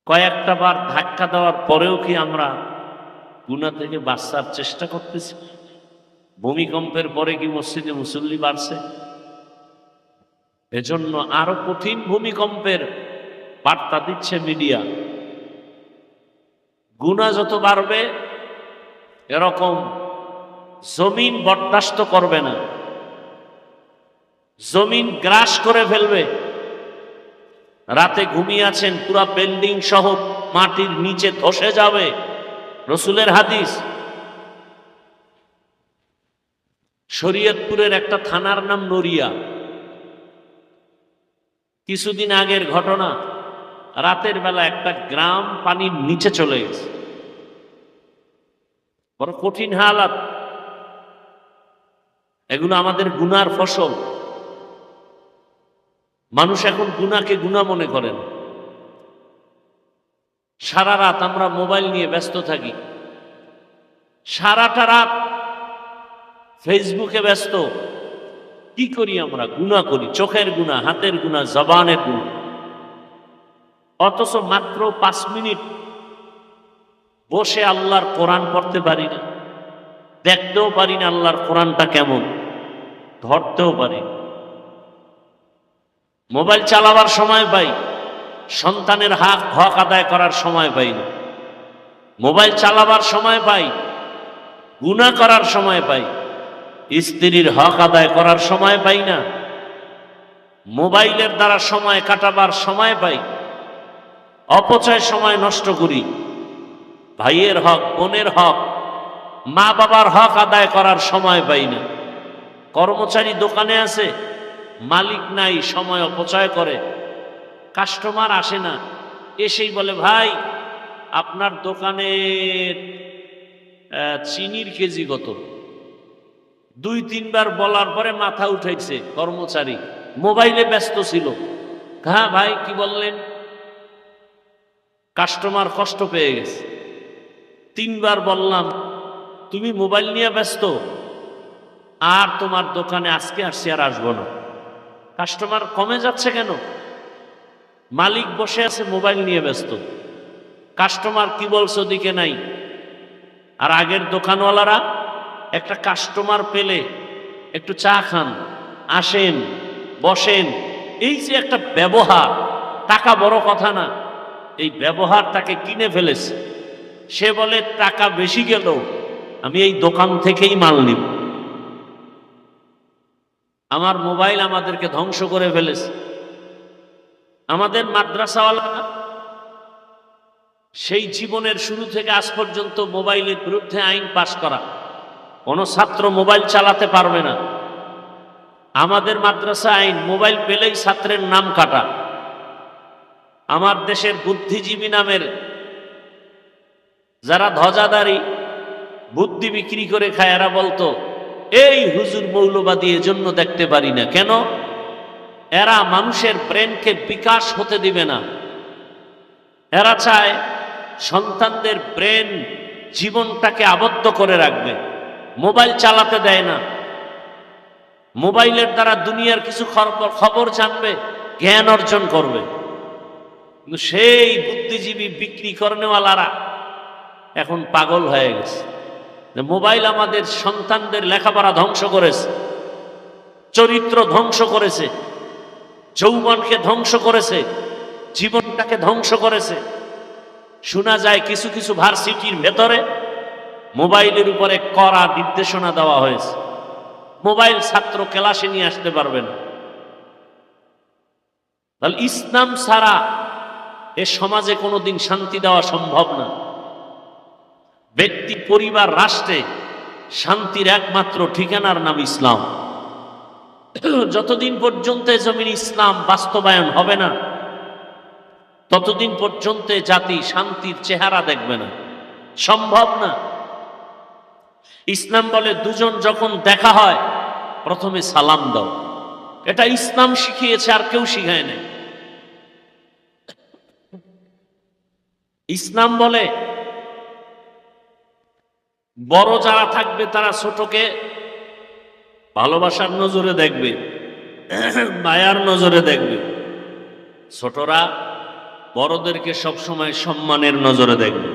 কয়েকটা বার ধাক্কা দেওয়ার পরেও কি আমরা গুনাহ থেকে বাঁচার চেষ্টা করতেছি? ভূমিকম্পের পরে কি মসজিদে মুসল্লি বাড়ছে? এজন্য আরো কঠিন ভূমিকম্পের বার্তা দিচ্ছে মিডিয়া। গুনাহ যত বাড়বে এরকম জমিন বরদাস্ত করবে না, জমিন গ্রাস করে ফেলবে। রাতে ঘুমিয়ে আছেন, পুরা বিল্ডিং সহ মাটির নিচে ধসে যাবে, রসুলের হাদিস। শরীয়তপুরের একটা থানার নাম নড়িয়া। কিছুদিন আগের ঘটনা, রাতের বেলা একটা গ্রাম পানির নিচে চলে গেছে। বড় কঠিন হালাত। এগুলো আমাদের গুনার ফসল। মানুষ এখন গুনাহকে গুনাহ মনে করেন। সারা রাত আমরা মোবাইল নিয়ে ব্যস্ত থাকি, সারাটা রাত ফেসবুকে ব্যস্ত। কি করি আমরা? গুনাহ করি, চোখের গুনাহ, হাতের গুনাহ, জবানের গুনাহ। অথচ মাত্র 5 মিনিট বসে আল্লাহর কোরআন পড়তে পারি না, দেখতেও পারি না আল্লাহর কোরআনটা কেমন, ধরতেও পারি না। মোবাইল চালাবার সময় পাই, সন্তানের হক আদায় করার সময় পাই না। মোবাইল চালাবার সময় পাই, গুনাহ করার সময় পাই, স্ত্রীর হক আদায় করার সময় পাই না। মোবাইলের দ্বারা সময় কাটাবার সময় পাই, অপচয় সময় নষ্ট করি। ভাইয়ের হক, বোনের হক, মা বাবার হক আদায় করার সময় পাই না। কর্মচারী দোকানে আছে, মালিক নাই, সময় অপচয় করে। কাস্টমার আসে না, এসেই বলে ভাই আপনার দোকানের চিনির কেজি কত? 2-3 বার বলার পরে মাথা উঠাইছে কর্মচারী, মোবাইলে ব্যস্ত ছিল। হ্যাঁ ভাই কি বললেন? কাস্টমার কষ্ট পেয়ে গেছে। 3 বার বললাম তুমি মোবাইল নিয়ে ব্যস্ত, আর তোমার দোকানে আজকে আসছি, আর আসবো না। কাস্টমার কমে যাচ্ছে কেন? মালিক বসে আছে মোবাইল নিয়ে ব্যস্ত, কাস্টমার কি বলছো দিকে নাই। আর আগের দোকানওয়ালারা একটা কাস্টমার পেলে একটু চা খান, আসেন, বসেন, এই যে একটা ব্যবহার, টাকা বড় কথা না, এই ব্যবহার তাকে কিনে ফেলেছে। সে বলে টাকা বেশি গেল, আমি এই দোকান থেকেই মাল নিব। আমার মোবাইল আমাদেরকে ধ্বংস করে ফেলেছে। আমাদের মাদ্রাসাওয়ালারা সেই জীবনের শুরু থেকে আজ পর্যন্ত মোবাইলের বিরুদ্ধে আইন পাশ করা, কোনো ছাত্র মোবাইল চালাতে পারবে না। আমাদের মাদ্রাসা আইন, মোবাইল পেলেই ছাত্রের নাম কাটা। আমার দেশের বুদ্ধিজীবী নামের যারা ধ্বজাধারী বুদ্ধি বিক্রি করে খায়, এরা বলতো এই হুজুর মৌলবাদী এজন্য দেখতে পারি না। কেন? এরা মানুষের ব্রেনকে বিকাশ হতে দিবে না। এরা চায় সন্তানদের ব্রেন, জীবনটাকে আবদ্ধ করে রাখবে, মোবাইল চালাতে দেয় না। মোবাইলের দ্বারা দুনিয়ার কিছু খবর জানবে, জ্ঞান অর্জন করবে। কিন্তু সেই বুদ্ধিজীবী বিক্রি করনেওয়ালারা এখন পাগল হয়ে গেছে। মোবাইল আমাদের সন্তানদের লেখাপড়া ধ্বংস করেছে, চরিত্র ধ্বংস করেছে, যৌবনকে ধ্বংস করেছে, জীবনটাকে ধ্বংস করেছে। শোনা যায় কিছু কিছু ভার্সিটির ভেতরে মোবাইলের উপরে কড়া নির্দেশনা দেওয়া হয়েছে, মোবাইল ছাত্র ক্লাসে নিয়ে আসতে পারবে না। তাহলে ইসলাম ছাড়া এ সমাজে কোনোদিন শান্তি দেওয়া সম্ভব না। ব্যক্তি, পরিবার, রাষ্ট্রে শান্তির একমাত্র ঠিকানার নাম ইসলাম। যতদিন পর্যন্ত জমিন ইসলাম বাস্তবায়ন হবে না, ততদিন পর্যন্ত জাতি শান্তির চেহারা দেখবে না, সম্ভব না। ইসলাম বলে দুজন যখন দেখা হয় প্রথমে সালাম দাও। এটা ইসলাম শিখিয়েছে, আর কেউ শিখায় নাই। ইসলাম বলে বড় যারা থাকবে তারা ছোটকে ভালোবাসার নজরে দেখবে, মায়ার নজরে দেখবে। ছোটরা বড়দেরকে সবসময় সম্মানের নজরে দেখবে।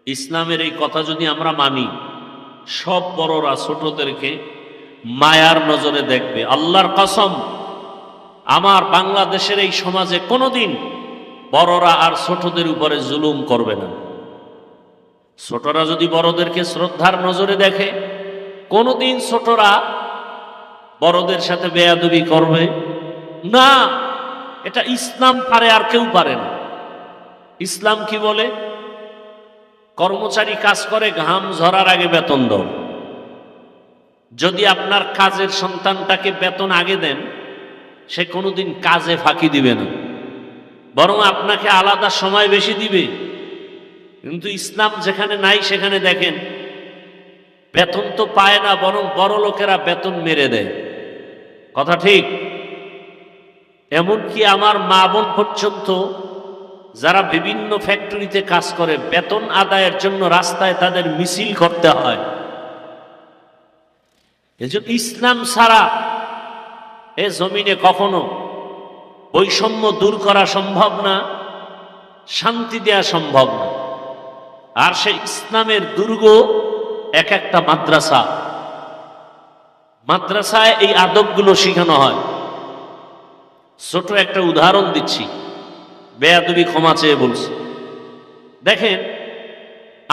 ইসলামের এই কথা যদি আমরা মানি, সব বড়রা ছোটদেরকে মায়ার নজরে দেখবে। আল্লাহর কসম, আমার বাংলাদেশের এই সমাজে কোনোদিন বড়রা আর ছোটদের উপরে জুলুম করবে না। ছোটরা যদি বড়দেরকে শ্রদ্ধার নজরে দেখে, কোনোদিন ছোটরা বড়দের সাথে বেয়াদবি করবে না। এটা ইসলাম পারে, আর কেউ পারে না। ইসলাম কি বলে? কর্মচারী কাজ করে, ঘাম ঝরার আগে বেতন দাও। যদি আপনার কাজের সন্তানটাকে বেতন আগে দেন, সে কোনোদিন কাজে ফাঁকি দিবে না, বরং আপনাকে আলাদা সময় বেশি দিবে। কিন্তু ইসলাম যেখানে নাই সেখানে দেখেন বেতন তো পায় না, বরং বড় লোকেরা বেতন মেরে দেয়। কথা ঠিক? এমনকি আমার মা বোন পর্যন্ত যারা বিভিন্ন ফ্যাক্টরিতে কাজ করে, বেতন আদায়ের জন্য রাস্তায় তাদের মিছিল করতে হয়। এজন্য ইসলাম ছাড়া এ জমিনে কখনো বৈষম্য দূর করা সম্ভব না, শান্তি দেয়া সম্ভব না। আর সেই ইসলামের দুর্গ এক একটা মাদ্রাসা। মাদ্রাসায় এই আদবগুলো শেখানো হয়। ছোট একটা উদাহরণ দিচ্ছি, বেয়াদবি ক্ষমা চেয়ে বলছি। দেখেন,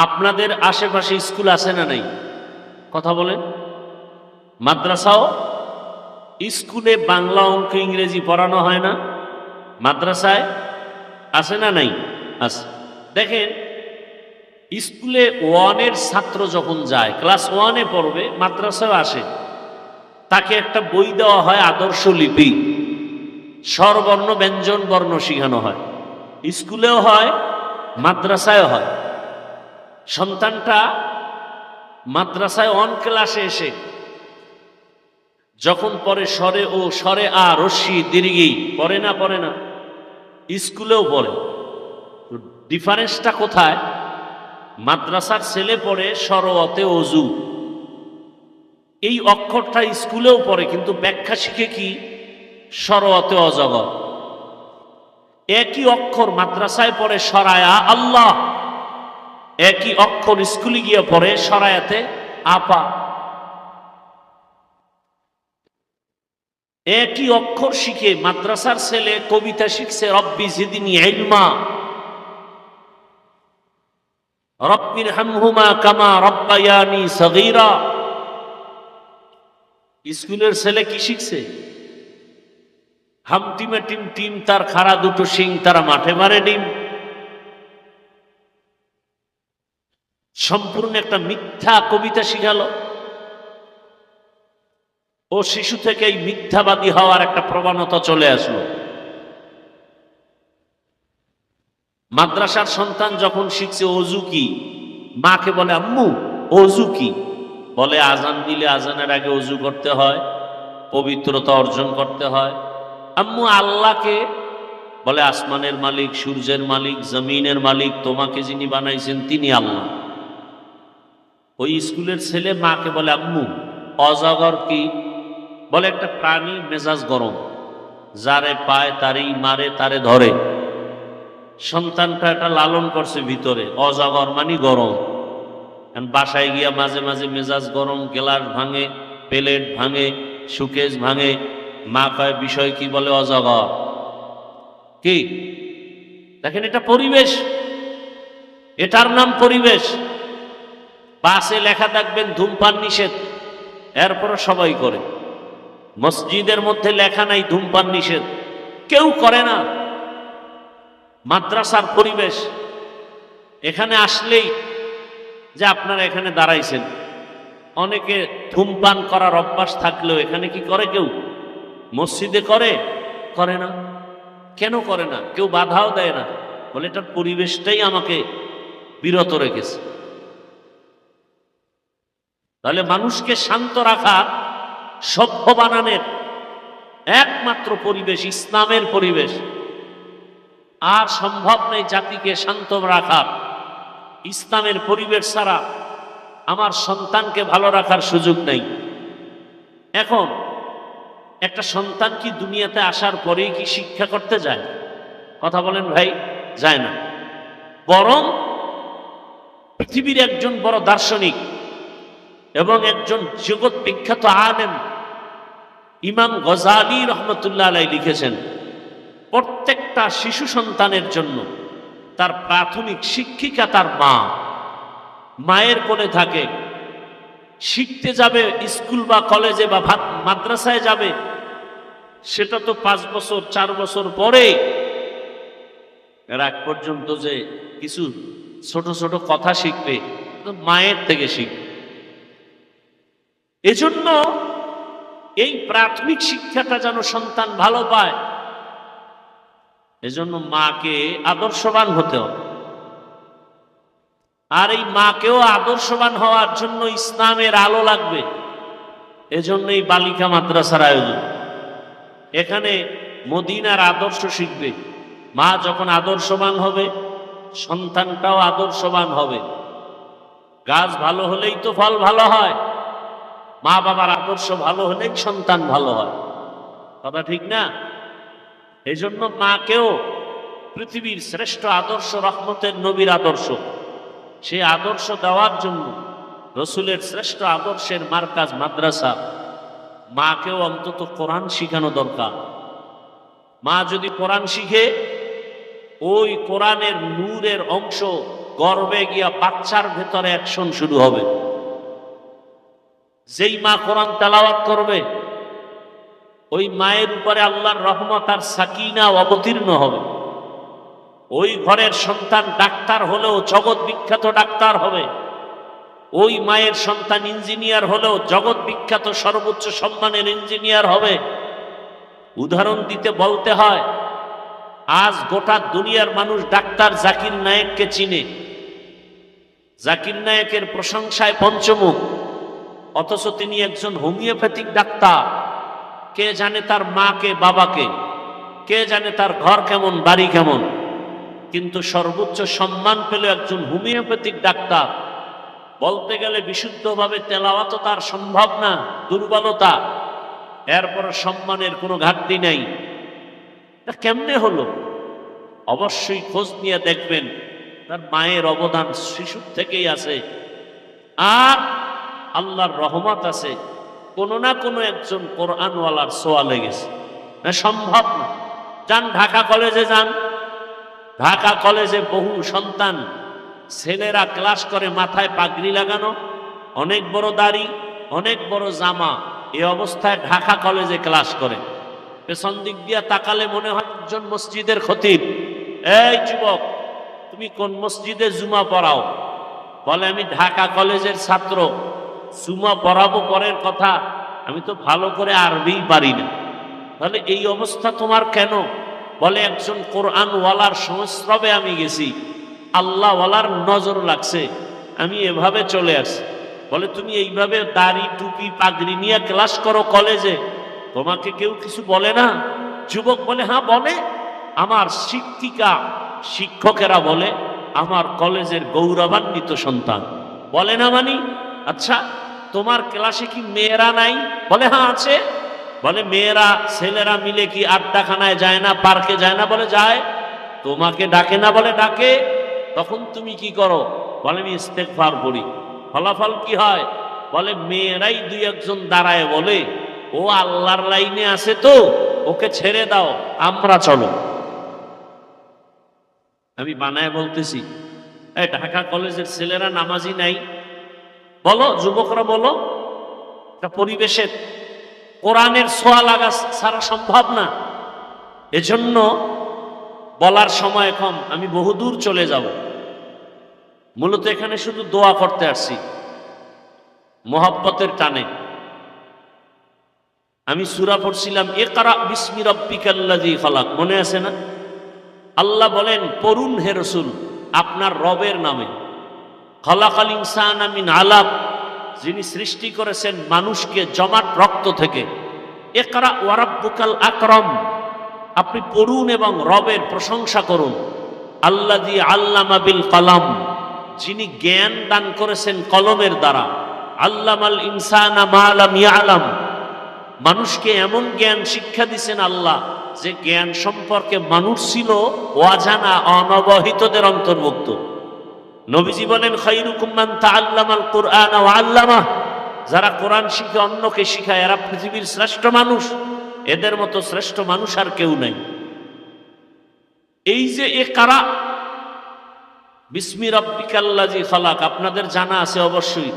আপনাদের আশেপাশে স্কুল আছে না নাই? কথা বলেন। মাদ্রাসাও, স্কুলে বাংলা, অঙ্ক, ইংরেজি পড়ানো হয় না? মাদ্রাসায় আছে না নাই? আছে। দেখেন, স্কুলে 1-এর ছাত্র যখন যায়, ক্লাস 1-এ পড়বে, মাদ্রাসায় আসে, তাকে একটা বই দেওয়া হয়, আদর্শ লিপি, স্বরবর্ণ ব্যঞ্জন বর্ণ শিখানো হয়। স্কুলেও হয়, মাদ্রাসায়ও হয়। সন্তানটা মাদ্রাসায় 1 ক্লাসে এসে যখন পড়ে স্বরে ও, স্বরে আ, রস্যি, দীর্ঘি, পড়ে না? স্কুলেও পড়ে। ডিফারেন্সটা কোথায়? মাদ্রাসার ছেলে পড়ে স্বরতে অজু, এই অক্ষরটা স্কুলেও পড়ে, কিন্তু ব্যাখ্যা শিখে কি? স্বরতে অজগর। একই অক্ষর মাদ্রাসায় পড়ে সরায়া আল্লাহ, একই অক্ষর স্কুলে গিয়ে পড়ে সরায়াতে আপা। একই অক্ষর শিখে মাদ্রাসার ছেলে কবিতা শিখছে রব্বি জিদনি ইলমা, রব্বির হামহুমা কামা রব্বায়ানি সগীরা। স্কুলের ছেলে কি শিখছে? হামটিমে টিম টিম, তার খাড়া দুটো শিং, তারা মাঠে মারে ডিম। সম্পূর্ণ একটা মিথ্যা কবিতা শিখালো। ও শিশু থেকে এই মিথ্যাবাদী হওয়ার একটা প্রবণতা চলে আসলো। মাদ্রাসার সন্তান যখন শিখছে অজু কি, মাকে বলে আম্মু অজু কি? বলে আজান দিলে আজানের আগে অজু করতে হয়, পবিত্রতা অর্জন করতে হয়। আম্মু আল্লাহকে বলে আসমানের মালিক, সূর্যের মালিক, জমিনের মালিক, তোমাকে যিনি বানাইছেন তিনি আল্লাহ। ওই স্কুলের ছেলে মাকে বলে আম্মু অজগর কি? বলে একটা প্রাণী, মেজাজ গরম, যারে পায় তারই মারে, তারে ধরে। সন্তানটা এটা লালন করছে ভিতরে, অজগর মানে গরম। বাসায় গিয়া মাঝে মাঝে মেজাজ গরম, গ্লাস ভাঙে, প্লেট ভাঙে, সুকেশ ভাঙে। মা কয় বিষয় কি? বলে অজগর। কি? দেখেন, এটা পরিবেশ, এটার নাম পরিবেশ। বাসে লেখা থাকবেন ধূমপান নিষেধ, এরপর সবাই করে। মসজিদের মধ্যে লেখা নাই ধূমপান নিষেধ, কেউ করে না। মাদ্রাসার পরিবেশ, এখানে আসলেই যে আপনারা এখানে দাঁড়াইছেন, অনেকে ধূমপান করার অভ্যাস থাকলেও এখানে কি করে? কেউ মসজিদে করে না। কেন করে না? কেউ বাধাও দেয় না, বলে এটার পরিবেশটাই আমাকে বিরত রেখেছে। তাহলে মানুষকে শান্ত রাখার, সভ্য বানানোর একমাত্র পরিবেশ ইসলামের পরিবেশ। আর সম্ভব নেই জাতিকে শান্ত রাখার। ইসলামের পরিবেশ ছাড়া আমার সন্তানকে ভালো রাখার সুযোগ নেই। এখন একটা সন্তান কি দুনিয়াতে আসার পরেই কি শিক্ষা করতে যায়? কথা বলেন ভাই, যায় না। বরং পৃথিবীর একজন বড় দার্শনিক এবং একজন জগৎ বিখ্যাত আলেম ইমাম গজালি রহমতুল্লাহ আলাইহি লিখেছেন, প্রত্যেকটা শিশু সন্তানের জন্য তার প্রাথমিক শিক্ষিকা তার মা। মায়ের কোলে থাকে, শিখতে যাবে স্কুল বা কলেজে বা মাদ্রাসায় যাবে, সেটা তো 5 বছর 4 বছর পরে। এর আগ পর্যন্ত যে কিছু ছোট ছোট কথা শিখবে মায়ের থেকে শিখবে। এজন্য এই প্রাথমিক শিক্ষাটা যেন সন্তান ভালো পায়, এজন্য মাকে আদর্শবান হতে হবে। আর এই মাকেও আদর্শবান হওয়ার জন্য ইসলামের আলো লাগবে। এজন্য এই বালিকা মাদ্রাসার আয়োজন। এখানে মদিনার আদর্শ শিখবে। মা যখন আদর্শবান হবে, সন্তানটাও আদর্শবান হবে। গাছ ভালো হলেই তো ফল ভালো হয়, মা বাবার আদর্শ ভালো হলেই সন্তান ভালো হয়। কথা ঠিক না? এই জন্য মাকেও পৃথিবীর শ্রেষ্ঠ আদর্শ, রহমতের নবীর আদর্শ, সেই আদর্শ দেওয়ার জন্য রসুলের শ্রেষ্ঠ আদর্শের মার্কাজ মাদ্রাসা। মাকেও অন্তত কোরআন শিখানো দরকার। মা যদি কোরআন শিখে, ওই কোরআনের নূরের অংশ গর্বে গিয়া বাচ্চার ভেতরে অ্যাকশন শুরু হবে। যেই মা কোরআন তেলাওয়াত করবে, ওই মায়ের উপরে আল্লাহর রহমত আর সাকিনা অবতীর্ণ হবে। ওই ঘরের সন্তান ডাক্তার হলেও জগৎ বিখ্যাত ডাক্তার হবে। ওই মায়ের সন্তান ইঞ্জিনিয়ার হলেও জগৎ বিখ্যাত সর্বোচ্চ সম্মানের ইঞ্জিনিয়ার হবে। উদাহরণ দিতে বলতে হয়, আজ গোটা দুনিয়ার মানুষ ডাক্তার জাকির নায়েককে চিনে। জাকির নায়েকের প্রশংসায় পঞ্চমুখ, অথচ তিনি একজন হোমিওপ্যাথিক ডাক্তার। কে জানে তার মাকে বাবাকে, কে জানে তার ঘর কেমন বাড়ি কেমন, কিন্তু সর্বোচ্চ সম্মান পেল একজন হোমিওপ্যাথিক ডাক্তার। বলতে গেলে বিশুদ্ধভাবে তেলাওয়াত তার সম্ভব না, দুর্বলতা, এরপর সম্মানের কোনো ঘাটতি নাই। কেমনে হলো? অবশ্যই খোঁজ নিয়ে দেখবেন তার মায়ের অবদান শিশুর থেকেই আছে, আর আল্লাহর রহমত আছে, কোনো না কোনো একজন কোরআনওয়ালার ছোঁয়া লেগেছে। সম্ভব না। যান ঢাকা কলেজে যান, ঢাকা কলেজে বহু সন্তান, ছেলেরা ক্লাস করে মাথায় পাগড়ি লাগানো, অনেক বড় দাড়ি, অনেক বড় জামা, এই অবস্থায় ঢাকা কলেজে ক্লাস করে। পেছন দিক দিয়া তাকালে মনে হয় একজন মসজিদের খতিব। এই যুবক, তুমি কোন মসজিদে জুমা পড়াও? বলে আমি ঢাকা কলেজের ছাত্র। জুমা পড়াবো পরের কথা, আমি তো ভালো করে আরবি পারি না। তাহলে এই অবস্থা তোমার কেন? বলে একজন কোরআনওয়ালার সংস্রবে আমি গেছি, আল্লাহওয়ালার নজর লাগছে, আমি এভাবে চলে আসি। বলে তুমি এইভাবে দাড়ি টুপি পাগড়ি নিয়ে ক্লাস করো কলেজে, তোমাকে কেউ কিছু বলে না? যুবক বলে হ্যাঁ বলে, আমার শিক্ষিকা শিক্ষকেরা বলে আমার কলেজের গৌরবান্বিত সন্তান। বলে না মানি? আচ্ছা তোমার ক্লাসে কি মেয়েরা নাই? বলে হ্যাঁ আছে। বলে মেয়েরা ছেলেরা মিলে কি আড্ডাখানায় যায় না, পার্কে যায় না? বলে যায়। তোমাকে ডাকে না? বলে ডাকে। তখন তুমি কি করো? বলে আমি ইস্তেগফার করি। ফলাফল কি হয়? বলে মেয়েরাই 2-1 দাঁড়ায় বলে ও আল্লাহর লাইনে আছে, তো ওকে ছেড়ে দাও, আমরা চলো। আমি বানায় বলতেছি, এই ঢাকা কলেজের ছেলেরা নামাজি নাই? বলো, যুবকরা বলো। একটা পরিবেশের কোরআনের ছোঁয়া লাগা ছাড়া সম্ভব না। এজন্য বলার সময় কম, আমি বহুদূর চলে যাব। মূলত এখানে শুধু দোয়া করতে আসছি মোহাব্বতের টানে। আমি সূরা পড়ছিলাম, ইকরা বিসমি রাব্বিকাল্লাযী খালাক, মনে আছে না? আল্লাহ বলেন পড়ুন হে রাসূল আপনার রবের নামে। খালাকাল ইনসানা মিন আলাক, যিনি সৃষ্টি করেছেন মানুষকে জমাট রক্ত থেকে। ইকরা ওয়া রাব্বুকাল আকরাম, আপনি পড়ুন এবং রবের প্রশংসা করুন। আল্লাযী আল্লামা বিল কলম, যিনি জ্ঞান দান করেছেন কলমের দ্বারা। আল্লামাল ইনসানা মা লাম ইয়ালাম, মানুষকে এমন জ্ঞান শিক্ষা দিছেন আল্লাহ, যে জ্ঞান সম্পর্কে মানুষ ছিল অজানা, অনবহিতদের অন্তর্ভুক্ত। নবীজি বলেন, খায়রুকুম মান তাআল্লামাল কুরআন ওয়া আল্লামাহ, যারা কোরআন শিখে অন্যকে শিখায় এরা পৃথিবীর শ্রেষ্ঠ মানুষ, এদের মতো শ্রেষ্ঠ মানুষ আর কেউ নাই। এই যে ইকরা বিসমি রাব্বিকাল্লাযী খালাক, আপনাদের জানা আছে অবশ্যই।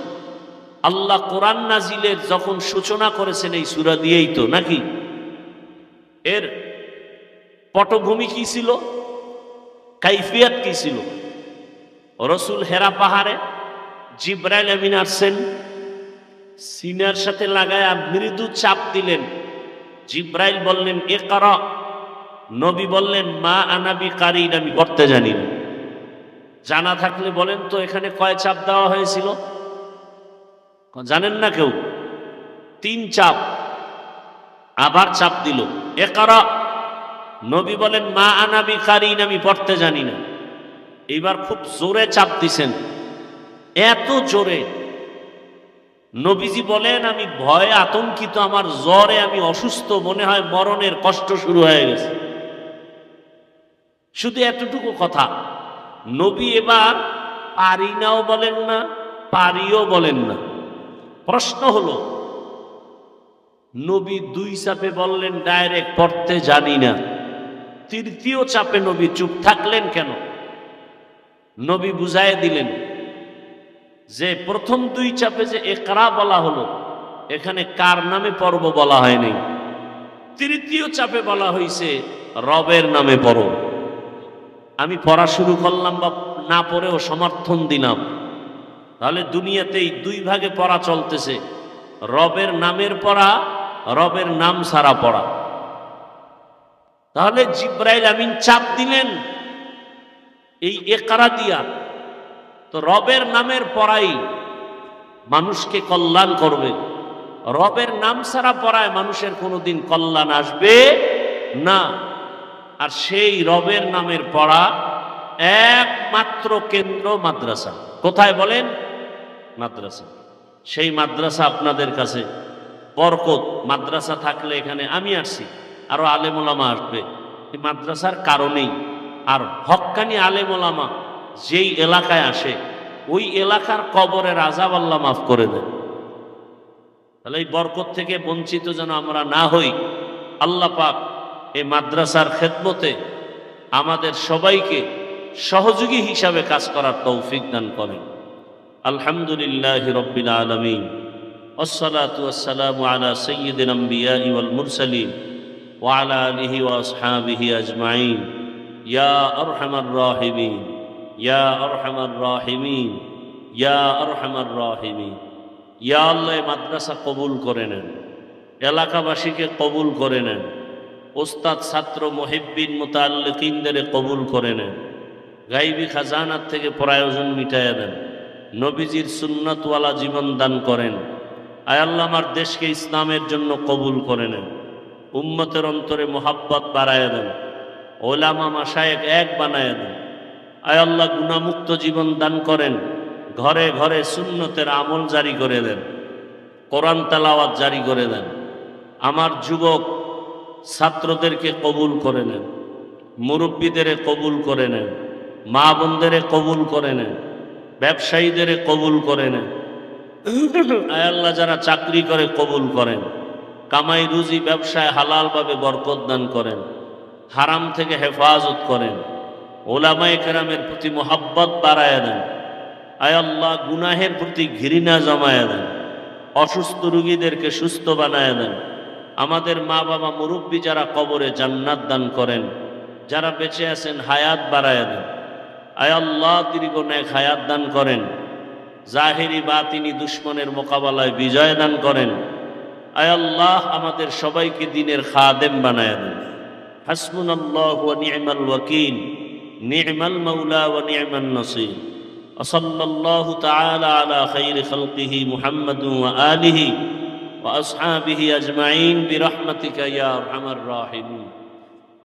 আল্লাহ কোরআন নাজিলের যখন সূচনা করেছেন এই সূরা দিয়েই তো, নাকি? এর পটভূমি কি ছিল, কাইফিয়াত কি ছিল? রাসূল হেরা পাহাড়ে জিবরাইল আমিন আসছেন, সিনার সাথে লাগায়া মৃদু চাপ দিলেন। জিবরাইল বললেন ইকরা, নবী বললেন মা আনা বিকারিন, আমি পড়তে জানি না। জানা থাকলে বলেন তো এখানে কয় চাপ দেওয়া হয়েছিল? জানেন না কেউ? 3 চাপ। আবার চাপ দিল ইকরা, নবী বলেন মা আনা বিকারিন, আমি পড়তে জানি না। এইবার খুব জোরে চাপ দিছেন, এত জোরে নবীজি বলেন আমি ভয়ে আতঙ্কিত, আমার জ্বরে আমি অসুস্থ, মনে হয় মরণের কষ্ট শুরু হয়ে গেছে। শুধু এতটুকু কথা। নবী এবার পারি নাও বলেন না, পারিও বলেন না। প্রশ্ন হলো, নবী 2 চাপে বললেন ডাইরেক্ট পড়তে জানি না, 3য় চাপে নবী চুপ থাকলেন কেন? নবী বুঝায় দিলেন যে প্রথম 2 চাপে যে ইকরা বলা হলো, এখানে কার নামে পড়ব বলা হয়নি। 3য় চাপে বলা হয়েছে রবের নামে পড়ো। আমি পড়া শুরু করলাম বা না পড়েও সমর্থন দিলাম, তাহলে দুনিয়াতেই 2 ভাগে পড়া চলতেছে, রবের নামের পড়া, রবের নাম ছাড়া পড়া। তাহলে জিবরাইল আমিন চাপ দিলেন এই ইকরা দিয়া, তো রবের নামের পড়াই মানুষকে কল্যাণ করবে। রবের নাম ছাড়া পড়ায় মানুষের কোনোদিন কল্যাণ আসবে না। আর সেই রবের নামের পড়া একমাত্র কেন্দ্র মাদ্রাসা। কোথায় বলেন? মাদ্রাসা। সেই মাদ্রাসা আপনাদের কাছে বরকত। মাদ্রাসা থাকলে এখানে আমি আসছি, আরো আলেম ওলামা আসবে এই মাদ্রাসার কারণেই। আর হক্কানি আলেম ওলামা যেই এলাকায় আসে, ওই এলাকার কবরের আযাব আল্লাহ মাফ করে দেন। তাহলে এই বরকত থেকে বঞ্চিত যেন আমরা না হই, আল্লাহ পাক এই মাদ্রাসার খেদমতে আমাদের সবাইকে সহযোগী হিসাবে কাজ করার তৌফিক দান করেন। আলহামদুলিল্লাহি রাব্বিল আলামিন, ওয়াসসালাতু ওয়াসসালামু আলা সাইয়্যিদিল আমবিয়াই ওয়াল মুরসালিন ওয়া আলা আলিহি ওয়া আসহাবিহি আজমাইন। ইয়া আরহামার রাহিমিন, ইয়া আরহামার রাহিমিন, ইয়া আরহামার রাহিমিন। ইয়া আল্লাহ, মাদ্রাসা কবুল করে নেন, এলাকাবাসীকে কবুল করে নেন, ওস্তাদ ছাত্র মুহিব্বিন মুতাআল্লিকিনদের কবুল করে নেন, গাইবী খাজানার থেকে প্রয়োজন মিটাইয়া দেন, নবীজির সুন্নাতওয়ালা জীবন দান করেন। আয় আল্লাহ, আমার দেশকে ইসলামের জন্য কবুল করে নেন, উম্মতের অন্তরে মোহাব্বত বাড়াইয়া দেন, ওলামা মাশায়েখ এক বানাইয়া দেন। আয় আল্লাহ, গুনাহমুক্ত জীবন দান করেন, ঘরে ঘরে সুন্নতের আমল জারি করে দেন, কোরআন তেলাওয়াত জারি করে দেন। আমার যুবক ছাত্রদেরকে কবুল করে নেন, মুরব্বীদের কবুল করে নেন, মা বোনদের কবুল করে নেন, ব্যবসায়ীদের কবুল করে নেন। আয় আল্লাহ, যারা চাকরি করে কবুল করেন, কামাই রুজি ব্যবসায় হালালভাবে বরকত দান করেন, হারাম থেকে হেফাজত করেন, ওলামায়ে কেরামের প্রতি মোহাব্বত বাড়ায়া দেন। আয় আল্লাহ, গুনাহের প্রতি ঘৃণা জমায়া দেন, অসুস্থ রোগীদেরকে সুস্থ বানায়া দেন। আমাদের মা বাবা মুরব্বী যারা কবরে জান্নাত দান করেন, যারা বেঁচে আছেন হায়াত বাড়ায়া দেন। আয় আল্লাহ, দীর্ঘ নেক হায়াত দান করেন, জাহিরি বাতিনি দুশ্মনের মোকাবেলায় বিজয় দান করেন। আয় আল্লাহ, আমাদের সবাইকে দ্বীনের খাদেম বানায়া দেন। হাসবুনাল্লাহু ওয়া নি'মাল ওয়াকিল, নি'মাল মাওলা ওয়া নি'মান নাসির। ওয়াসাল্লাল্লাহু তাআলা আলা খাইরি খালকিহি মুহাম্মাদিন ওয়া আলিহি ওয়া আসহাবিহি আজমাইন বিরহমাতিকা ইয়া আরহামার রাহিমিন।